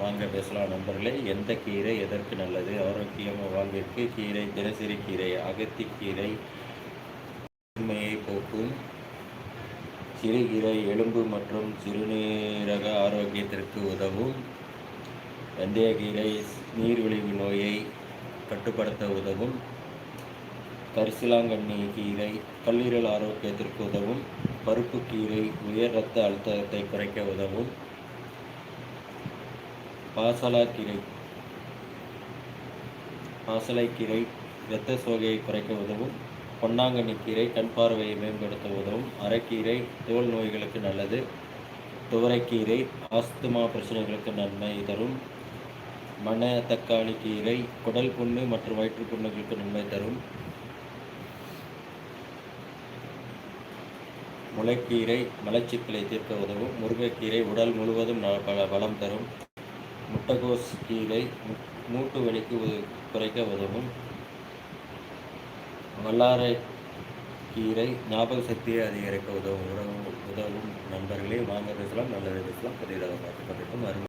வாங்க பேசலாம் நண்பர்களே. எந்த கீரை எதற்கு நல்லது? ஆரோக்கியமான வாழ்விற்கு கீரை, தினசரி கீரை, அகத்திக்கீரை நோயை போக்கும். சிறுகீரை எலும்பு மற்றும் சிறுநீரக ஆரோக்கியத்திற்கு உதவும். வெந்தயக்கீரை நீரிழிவு நோயை கட்டுப்படுத்த உதவும். கரிசலாங்கண்ணி கீரை கல்லீரல் ஆரோக்கியத்திற்கு உதவும். பருப்பு கீரை உயர் இரத்த அழுத்தத்தை குறைக்க உதவும். பாசலைக்கீரை இரத்த சோகையை குறைக்க உதவும். பொன்னாங்கண்ணி கீரை கண் பார்வையை மேம்படுத்த உதவும். அரைக்கீரை தோல் நோய்களுக்கு நல்லது. துவரைக்கீரை ஆஸ்துமா பிரச்சனைகளுக்கு நன்மை தரும். மணத்தக்காளி கீரை குடல் புண்ணு மற்றும் வயிற்றுப்புண்ணுகளுக்கு நன்மை தரும். முளைக்கீரை மலச்சிக்கலை தீர்க்க உதவும். முருங்கைக்கீரை உடல் முழுவதும் பலம் தரும். முட்டைகோஸ் கீரை மூட்டு வலிக்கு குறைக்க உதவும். வல்லாரை கீரை ஞாபக சக்தியை அதிகரிக்க உதவும் நண்பர்களே. வாங்க பேசலாம், நல்லது பேசலாம். புதிதாக பார்த்து கொண்டிருக்கும்